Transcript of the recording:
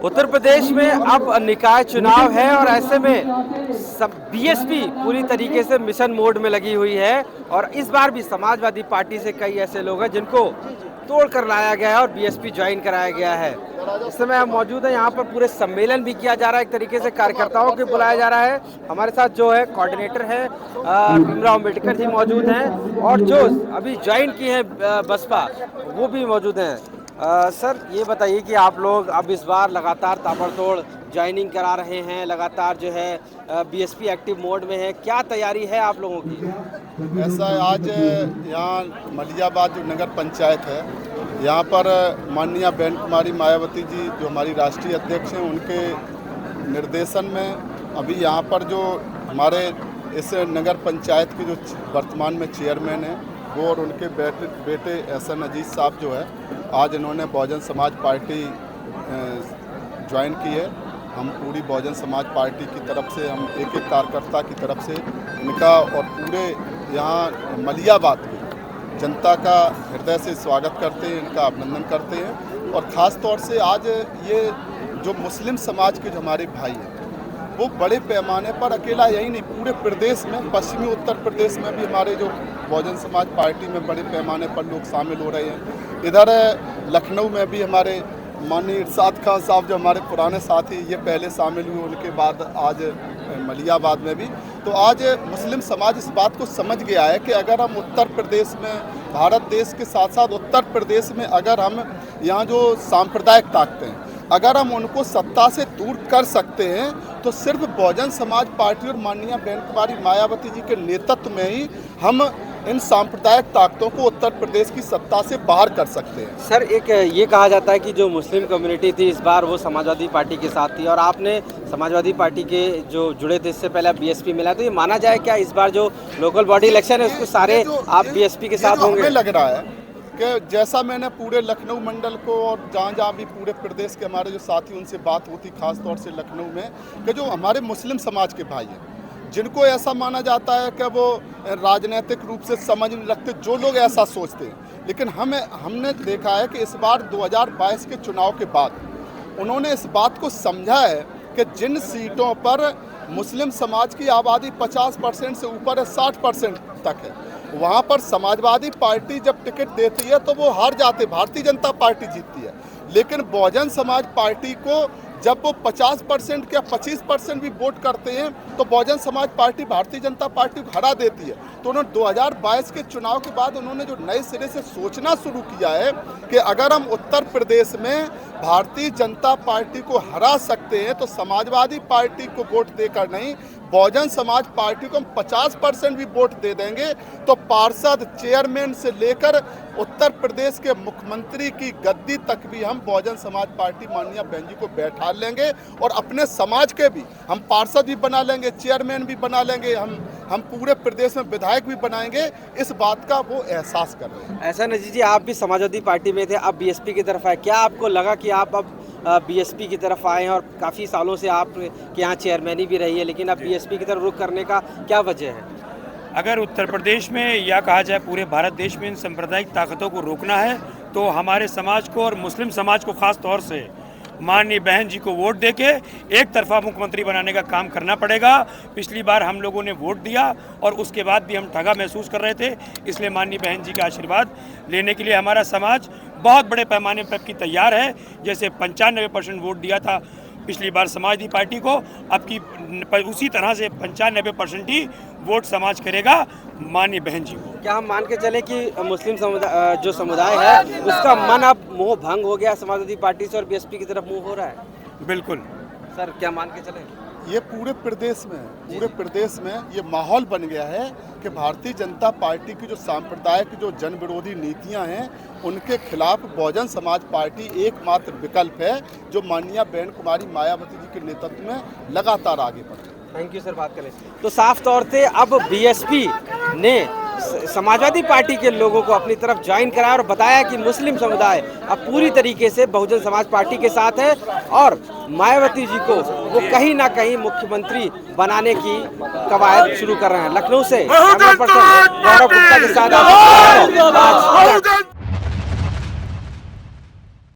उत्तर प्रदेश में अब निकाय चुनाव है और ऐसे में सब बीएसपी पूरी तरीके से मिशन मोड में लगी हुई है और इस बार भी समाजवादी पार्टी से कई ऐसे लोग हैं जिनको तोड़ कर लाया गया है और बीएसपी ज्वाइन कराया गया है। इस समय हम मौजूद हैं, यहाँ पर पूरे सम्मेलन भी किया जा रहा है, एक तरीके से कार्यकर्ताओं को बुलाया जा रहा है। हमारे साथ जो है कोऑर्डिनेटर है भीमराव अम्बेडकर जी मौजूद हैं और जो अभी ज्वाइन की है बसपा वो भी मौजूद हैं। सर ये बताइए कि आप लोग अब इस बार लगातार ताबड़तोड़ ज्वाइनिंग करा रहे हैं, लगातार जो है बीएसपी एक्टिव मोड में है, क्या तैयारी है आप लोगों की? ऐसा है, आज यहाँ मलियाबाद जो नगर पंचायत है, यहाँ पर माननीय बहन कुमारी मायावती जी जो हमारी राष्ट्रीय अध्यक्ष हैं, उनके निर्देशन में अभी यहाँ पर जो हमारे इस नगर पंचायत के जो वर्तमान में चेयरमैन हैं वो और उनके बेटे एहसन अजीज साहब जो है, आज इन्होंने बहुजन समाज पार्टी ज्वाइन की है। हम पूरी बहुजन समाज पार्टी की तरफ से, हम एक एक कार्यकर्ता की तरफ से इनका और पूरे यहाँ मलियाबाद की जनता का हृदय से स्वागत करते हैं, इनका अभिनंदन करते हैं। और ख़ास तौर से आज ये जो मुस्लिम समाज के जो हमारे भाई हैं वो बड़े पैमाने पर, अकेला यही नहीं पूरे प्रदेश में, पश्चिमी उत्तर प्रदेश में भी हमारे जो बहुजन समाज पार्टी में बड़े पैमाने पर लोग शामिल हो रहे हैं। इधर लखनऊ में भी हमारे माननीय इरशाद खान साहब जो हमारे पुराने साथी, ये पहले शामिल हुए, उनके बाद आज मलियाबाद में भी। तो आज मुस्लिम समाज इस बात को समझ गया है कि अगर हम उत्तर प्रदेश में, भारत देश के साथ साथ उत्तर प्रदेश में अगर हम यहाँ जो सांप्रदायिक ताकतें हैं अगर हम उनको सत्ता से दूर कर सकते हैं तो सिर्फ बहुजन समाज पार्टी और माननीय बहन कुमारी मायावती जी के नेतृत्व में ही हम इन सांप्रदायिक ताकतों को उत्तर प्रदेश की सत्ता से बाहर कर सकते हैं। सर एक ये कहा जाता है कि जो मुस्लिम कम्युनिटी थी इस बार वो समाजवादी पार्टी के साथ थी और आपने समाजवादी पार्टी के जो जुड़े थे इससे पहले बीएसपी मिला, तो ये माना जाए क्या इस बार जो लोकल बॉडी इलेक्शन है उसको सारे आप बीएसपी के साथ होंगे? हमें लग रहा है कि जैसा मैंने पूरे लखनऊ मंडल को और जहाँ भी पूरे प्रदेश के हमारे जो साथी उनसे बात होती, खास तौर से लखनऊ में, कि जो हमारे मुस्लिम समाज के भाई हैं जिनको ऐसा माना जाता है कि वो राजनीतिक रूप से समझ नहीं रखते, जो लोग ऐसा सोचते हैं, लेकिन हमने देखा है कि इस बार 2022 के चुनाव के बाद उन्होंने इस बात को समझा है कि जिन सीटों पर मुस्लिम समाज की आबादी 50% से ऊपर है, 60% तक है, वहाँ पर समाजवादी पार्टी जब टिकट देती है तो वो हार जाते, भारतीय जनता पार्टी जीतती है। लेकिन बहुजन समाज पार्टी को जब वो 50% या 25% भी वोट करते हैं तो बहुजन समाज पार्टी भारतीय जनता पार्टी को हरा देती है। तो उन्होंने 2022 के चुनाव के बाद उन्होंने जो नए सिरे से सोचना शुरू किया है कि अगर हम उत्तर प्रदेश में भारतीय जनता पार्टी को हरा सकते हैं तो समाजवादी पार्टी को वोट देकर नहीं, बहुजन समाज पार्टी को हम 50% भी वोट दे देंगे तो पार्षद, चेयरमैन से लेकर उत्तर प्रदेश के मुख्यमंत्री की गद्दी तक भी हम बहुजन समाज पार्टी माननीय बहन जी को बैठा लेंगे और अपने समाज के भी हम पार्षद भी बना लेंगे, चेयरमैन भी बना लेंगे, हम पूरे प्रदेश में विधायक भी बनाएंगे। इस बात का वो एहसास कर रहे हैं। ऐसा नहीं जी, आप भी समाजवादी पार्टी में थे, अब बीएसपी की तरफ आए, क्या आपको लगा कि आप अब बीएसपी की तरफ आए हैं और काफ़ी सालों से आप के यहाँ चेयरमैनी भी रही है, लेकिन अब बीएसपी की तरफ रुख करने का क्या वजह है? अगर उत्तर प्रदेश में या कहा जाए पूरे भारत देश में इन सांप्रदायिक ताकतों को रोकना है तो हमारे समाज को और मुस्लिम समाज को खास तौर से माननीय बहन जी को वोट देके एक तरफा मुख्यमंत्री बनाने का काम करना पड़ेगा। पिछली बार हम लोगों ने वोट दिया और उसके बाद भी हम ठगा महसूस कर रहे थे, इसलिए माननीय बहन जी का आशीर्वाद लेने के लिए हमारा समाज बहुत बड़े पैमाने पर की तैयार है। जैसे 95% वोट दिया था पिछली बार समाजवादी पार्टी को, अब की उसी तरह से 95% ही वोट समाज करेगा माननीय बहन जी को। क्या हम मान के चले कि मुस्लिम जो समुदाय है उसका मन अब मोह भंग हो गया, समाजवादी पार्टी से और बीएसपी की तरफ मुंह हो रहा है? बिल्कुल सर, क्या मान के चले? ये पूरे प्रदेश में ये माहौल बन गया है कि भारतीय जनता पार्टी की जो सांप्रदायिक जो जन विरोधी नीतियां हैं उनके खिलाफ बहुजन समाज पार्टी एकमात्र विकल्प है जो माननीय बहन कुमारी मायावती जी के नेतृत्व में लगातार आगे बढ़े। थैंक यू सर, बात करें तो साफ तौर से अब बीएसपी ने समाजवादी पार्टी के लोगों को अपनी तरफ ज्वाइन कराया और बताया कि मुस्लिम समुदाय अब पूरी तरीके से बहुजन समाज पार्टी के साथ है और मायावती जी को वो कहीं ना कहीं मुख्यमंत्री बनाने की कवायद शुरू कर रहे हैं। लखनऊ से गौरव गुप्ता के साथ